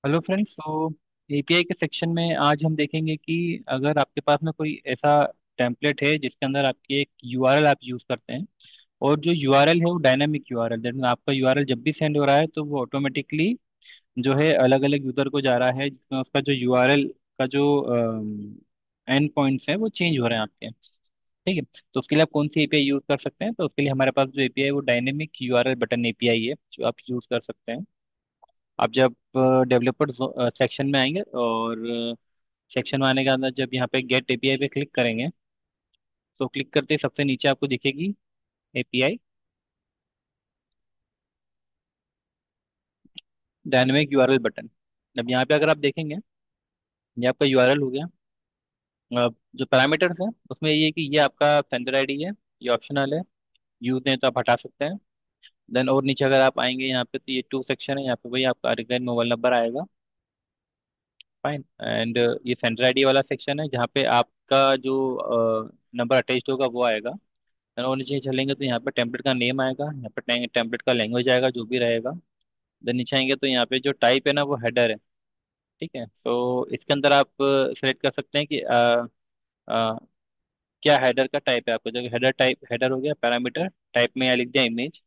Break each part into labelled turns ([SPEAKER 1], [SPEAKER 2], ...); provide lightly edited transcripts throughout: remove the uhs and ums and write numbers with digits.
[SPEAKER 1] Hello friends. तो API के section में आज हम देखेंगे कि अगर आपके पास में कोई ऐसा टेम्पलेट है जिसके अंदर आपकी एक यूआरएल आप यूज़ करते हैं, और जो यूआरएल है वो डायनामिक यूआरएल, दैट मीन आपका यूआरएल जब भी सेंड हो रहा है तो वो ऑटोमेटिकली जो है अलग अलग यूज़र को जा रहा है, जिसमें उसका जो यूआरएल का जो एंड पॉइंट्स हैं वो चेंज हो रहे हैं आपके। ठीक है। तो उसके लिए आप कौन सी एपीआई यूज़ कर सकते हैं? तो उसके लिए हमारे पास जो एपीआई है वो डायनेमिक यूआरएल बटन एपीआई है, जो आप यूज़ कर सकते हैं। आप जब डेवलपर सेक्शन में आएंगे और सेक्शन में आने के अंदर जब यहाँ पे गेट एपीआई पे क्लिक करेंगे, तो क्लिक करते ही सबसे नीचे आपको दिखेगी एपीआई डायनेमिक यूआरएल बटन। अब यहाँ पे अगर आप देखेंगे, ये आपका यूआरएल हो गया। अब जो पैरामीटर्स हैं उसमें ये है कि ये आपका सेंडर आईडी है, ये ऑप्शनल है, यूज नहीं तो आप हटा सकते हैं। देन और नीचे अगर आप आएंगे यहाँ पे, तो ये टू सेक्शन है, यहाँ पे वही आपका रिक्वायर्ड मोबाइल नंबर आएगा। फाइन। एंड ये सेंडर आईडी वाला सेक्शन है जहाँ पे आपका जो नंबर अटैच्ड होगा वो आएगा। और नीचे चलेंगे तो यहाँ पे टेम्पलेट का नेम आएगा, यहाँ पे टेम्पलेट का लैंग्वेज आएगा जो भी रहेगा। देन नीचे आएंगे तो यहाँ पे जो टाइप है ना वो हेडर है। ठीक है। तो इसके अंदर आप सेलेक्ट कर सकते हैं कि क्या हेडर का टाइप है आपको। जब हेडर टाइप हेडर हो गया, पैरामीटर टाइप में यहाँ लिख दिया इमेज।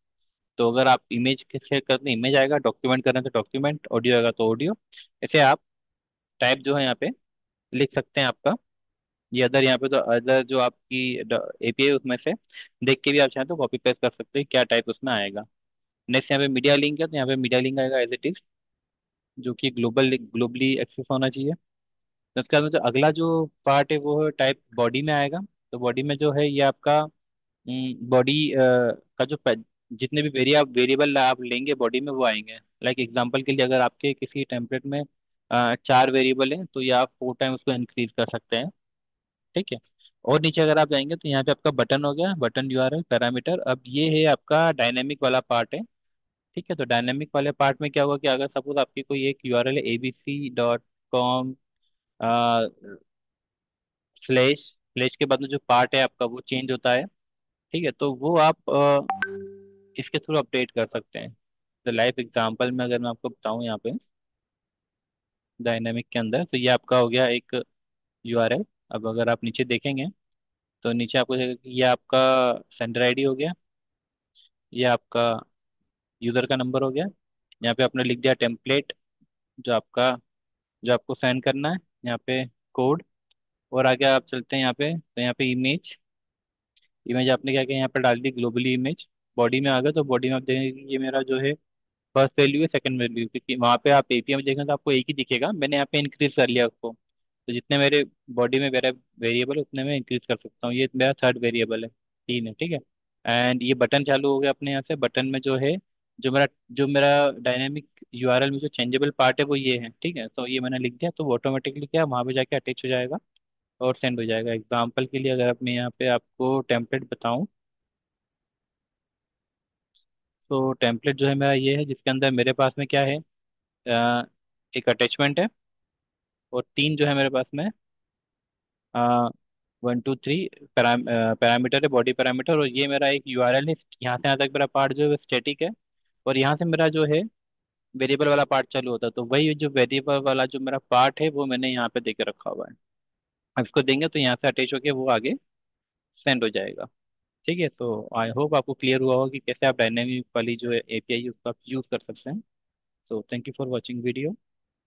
[SPEAKER 1] तो अगर आप इमेज के सेलेक्ट करते हैं इमेज आएगा, डॉक्यूमेंट करना तो डॉक्यूमेंट, ऑडियो आएगा तो ऑडियो। ऐसे आप टाइप जो है यहाँ पे लिख सकते हैं आपका। ये अदर यहाँ पे तो अदर जो आपकी एपीआई उसमें से देख के भी आप चाहें तो कॉपी पेस्ट कर सकते हैं क्या टाइप उसमें आएगा। नेक्स्ट यहाँ पे मीडिया लिंक है, तो यहाँ पे मीडिया लिंक आएगा एज इट इज, जो कि ग्लोबली एक्सेस होना चाहिए। तो उसके बाद में जो अगला जो पार्ट है वो टाइप बॉडी में आएगा। तो बॉडी में जो है ये आपका बॉडी का जो जितने भी वेरिएबल आप लेंगे बॉडी में वो आएंगे। लाइक एग्जांपल के लिए अगर आपके किसी टेम्पलेट में 4 वेरिएबल हैं तो ये आप 4 टाइम उसको इंक्रीज कर सकते हैं। ठीक है। और नीचे अगर आप जाएंगे तो यहाँ पे आपका बटन हो गया, बटन यूआरएल पैरामीटर। अब ये है आपका डायनेमिक वाला पार्ट है। ठीक है। तो डायनेमिक वाले पार्ट में क्या होगा कि अगर सपोज आपकी कोई एक यूआरएल है abc.com स्लैश स्लैश के बाद में जो पार्ट है आपका वो चेंज होता है। ठीक है। तो वो आप इसके थ्रू अपडेट कर सकते हैं। तो लाइव एग्जांपल में अगर मैं आपको बताऊं यहाँ पे डायनेमिक के अंदर, तो ये आपका हो गया एक यूआरएल। अब अगर आप नीचे देखेंगे तो नीचे आपको देखेगा कि ये आपका सेंडर आईडी हो गया, ये आपका यूजर का नंबर हो गया, यहाँ पे आपने लिख दिया टेम्पलेट जो आपका जो आपको सेंड करना है, यहाँ पे कोड। और आगे आप चलते हैं यहाँ पे, तो यहाँ पे इमेज इमेज आपने क्या किया यहाँ पे डाल दी ग्लोबली इमेज। बॉडी में आ गया तो बॉडी में आप देखेंगे कि ये मेरा जो है फर्स्ट वैल्यू है, सेकंड वैल्यू, क्योंकि वहाँ पे आप एपीआई में देखेंगे तो आपको एक ही दिखेगा, मैंने यहाँ पे इंक्रीज कर लिया उसको। तो जितने मेरे बॉडी में मेरा वेरिएबल उतने में इंक्रीज कर सकता हूँ। ये मेरा थर्ड वेरिएबल है, 3 है। ठीक है। एंड ये बटन चालू हो गया अपने यहाँ से। बटन में जो है जो मेरा डायनेमिक यूआरएल में जो चेंजेबल पार्ट है वो ये है। ठीक है। तो ये मैंने लिख दिया तो वो ऑटोमेटिकली क्या वहाँ पे जाके अटैच हो जाएगा और सेंड हो जाएगा। एग्जाम्पल के लिए अगर मैं यहाँ पे आपको टेम्पलेट बताऊँ, तो टेम्पलेट जो है मेरा ये है, जिसके अंदर मेरे पास में क्या है, एक अटैचमेंट है और 3 जो है मेरे पास में 1 2 3 पैरामीटर है, बॉडी पैरामीटर। और ये मेरा एक यूआरएल है, यहाँ से यहाँ तक मेरा पार्ट जो है स्टैटिक है। और यहाँ से मेरा जो है वेरिएबल वाला पार्ट चालू होता है। तो वही जो वेरिएबल वाला जो मेरा पार्ट है वो मैंने यहाँ पे देके रखा हुआ है। अब इसको देंगे तो यहाँ से अटैच होके वो आगे सेंड हो जाएगा। ठीक है। सो आई होप आपको क्लियर हुआ होगा कि कैसे आप डायनेमिक वाली जो है एपीआई उसका आप यूज कर सकते हैं। So thank you for watching video.